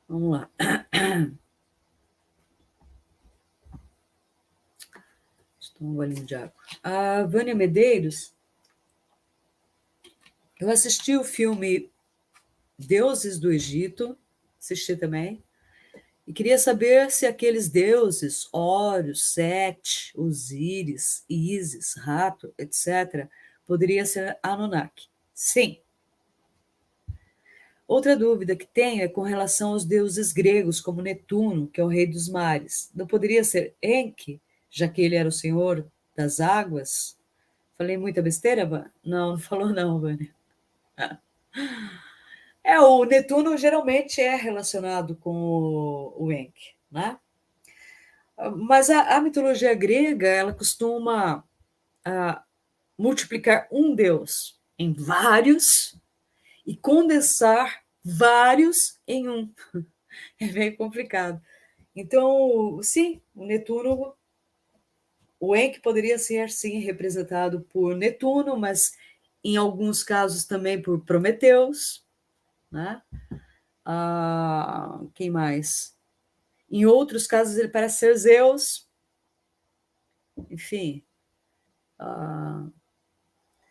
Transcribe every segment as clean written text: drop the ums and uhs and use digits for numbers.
Vamos lá. Estou um golinho de água. A Vânia Medeiros, eu assisti o filme Deuses do Egito, assisti também, e queria saber se aqueles deuses, Horus, Sete, Osíris, Ísis, Rato, etc., poderia ser Anunnaki. Sim. Outra dúvida que tenho é com relação aos deuses gregos, como Netuno, que é o rei dos mares. Não poderia ser Enki, já que ele era o senhor das águas? Falei muita besteira, Vânia? Não, não falou não, Vânia. O Netuno geralmente é relacionado com o Enki, né? Mas a mitologia grega, ela costuma multiplicar um deus em vários e condensar vários em um. É bem complicado. Então, sim, o Netuno, o Enki poderia ser, sim, representado por Netuno, mas em alguns casos também por Prometeus, né? Quem mais? Em outros casos ele parece ser Zeus, enfim.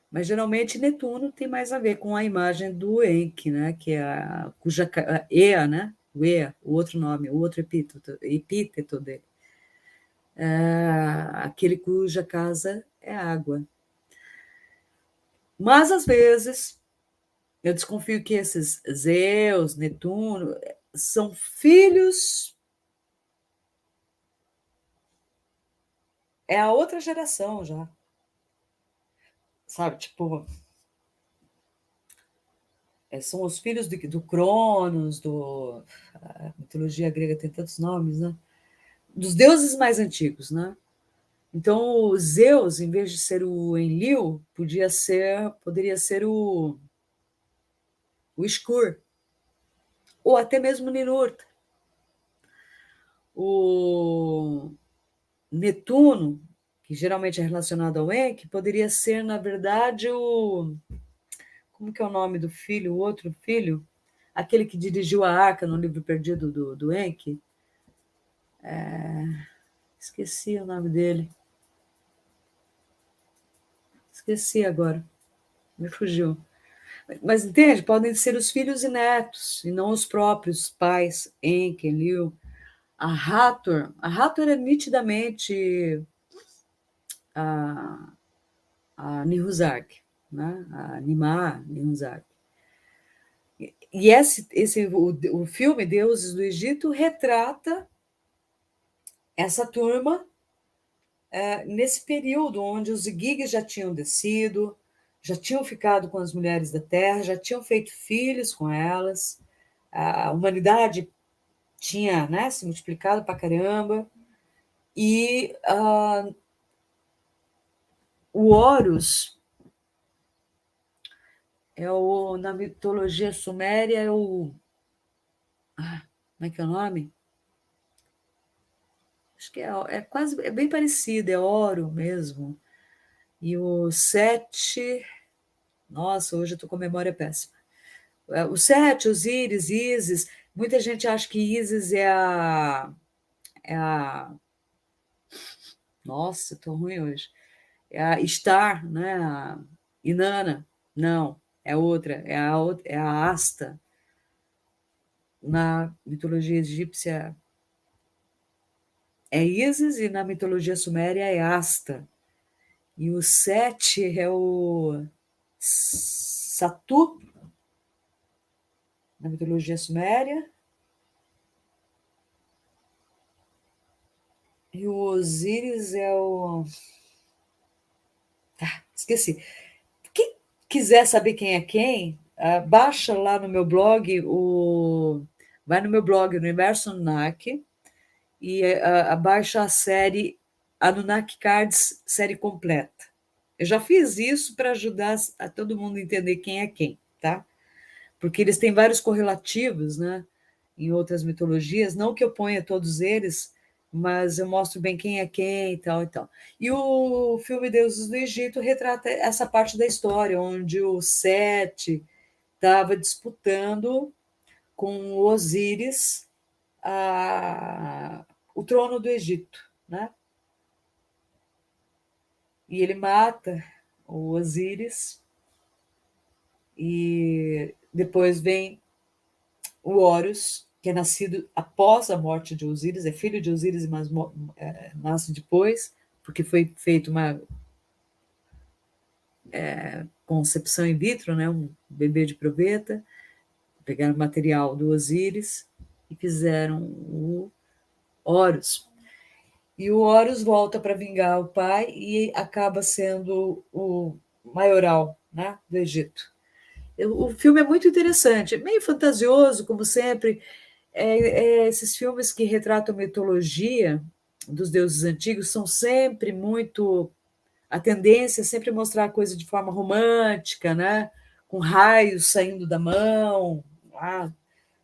Mas geralmente Netuno tem mais a ver com a imagem do Enki, né? Que é a Ea, né? O Ea, o outro nome, o outro epíteto dele. Aquele cuja casa é água. Mas às vezes eu desconfio que esses Zeus, Netuno, são filhos. É a outra geração já. Sabe, tipo, são os filhos do Cronos, a mitologia grega tem tantos nomes, né? Dos deuses mais antigos, né? Então, o Zeus, em vez de ser o Enlil, poderia ser o Skur, ou até mesmo o Ninurta. O Netuno, que geralmente é relacionado ao Enki, poderia ser, na verdade, como que é o nome do filho, o outro filho? Aquele que dirigiu a Arca no livro perdido do Enki. Esqueci o nome dele. Esqueci agora. Me fugiu. Mas entende? Podem ser os filhos e netos, e não os próprios pais, Enki, Enlil. A Hathor é nitidamente a, a Nihuzag, né? A Nimar Nihuzag. E o filme Deuses do Egito retrata essa turma nesse período onde os gigas já tinham descido, já tinham ficado com as mulheres da terra, já tinham feito filhos com elas, a humanidade tinha, né, se multiplicado para caramba, e o Horus na mitologia suméria é o. Como é que é o nome? Acho que é bem parecido, é Oro mesmo. E o Sete. Nossa, hoje eu estou com memória péssima. O Sete, Osíris, Ísis. Muita gente acha que Ísis é a. Nossa, estou ruim hoje. É a Star, né? A Inanna. Não, é outra. É a Asta. Na mitologia egípcia é Ísis e na mitologia suméria é Asta. E o Sete é o Satu, na mitologia suméria. E o Osíris é o. Esqueci. Quem quiser saber quem é quem, baixa lá no meu blog, vai no meu blog, Universo Anunnaki, e baixa a série Anunnaki Cards, série completa. Eu já fiz isso para ajudar a todo mundo a entender quem é quem, tá? Porque eles têm vários correlativos, né? Em outras mitologias, não que eu ponha todos eles, mas eu mostro bem quem é quem e tal e tal. E o filme Deuses do Egito retrata essa parte da história, onde o Sete estava disputando com Osíris o trono do Egito, né? E ele mata o Osíris, e depois vem o Horus, que é nascido após a morte de Osíris, é filho de Osíris, mas nasce depois, porque foi feita uma concepção in vitro, né? Um bebê de proveta, pegaram o material do Osíris e fizeram o Horus. E o Horus volta para vingar o pai e acaba sendo o maioral, né, do Egito. O filme é muito interessante, é meio fantasioso, como sempre. Esses filmes que retratam mitologia dos deuses antigos são sempre muito. A tendência é sempre mostrar a coisa de forma romântica, né? Com raios saindo da mão,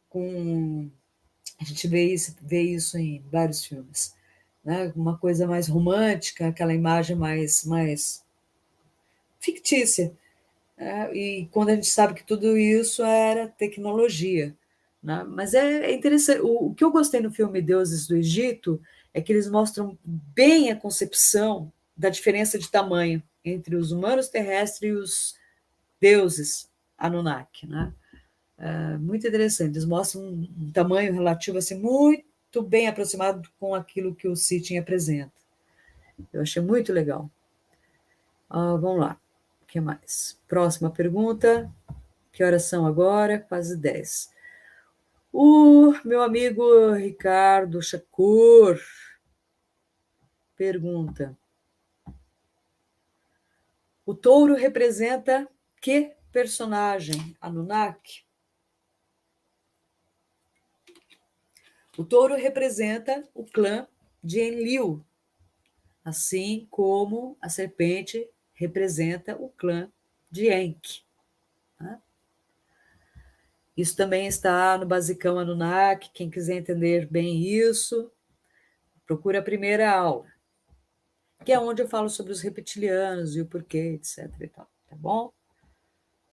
com a gente vê isso em vários filmes, né? Uma coisa mais romântica, aquela imagem mais fictícia, né? E quando a gente sabe que tudo isso era tecnologia, né? Mas é interessante. O que eu gostei no filme Deuses do Egito é que eles mostram bem a concepção da diferença de tamanho entre os humanos terrestres e os deuses Anunnaki, né? Muito interessante. Eles mostram um tamanho relativo assim muito bem aproximado com aquilo que o Sitchin apresenta. Eu achei muito legal. Vamos lá. O que mais? Próxima pergunta. Que horas são agora? Quase 10. O meu amigo Ricardo Shakur pergunta: o touro representa que personagem Anunnaki? O touro representa o clã de Enlil, assim como a serpente representa o clã de Enki. Né? Isso também está no Basicão Anunnaki. Quem quiser entender bem isso, procura a primeira aula, que é onde eu falo sobre os reptilianos e o porquê, etc. E tal, tá bom?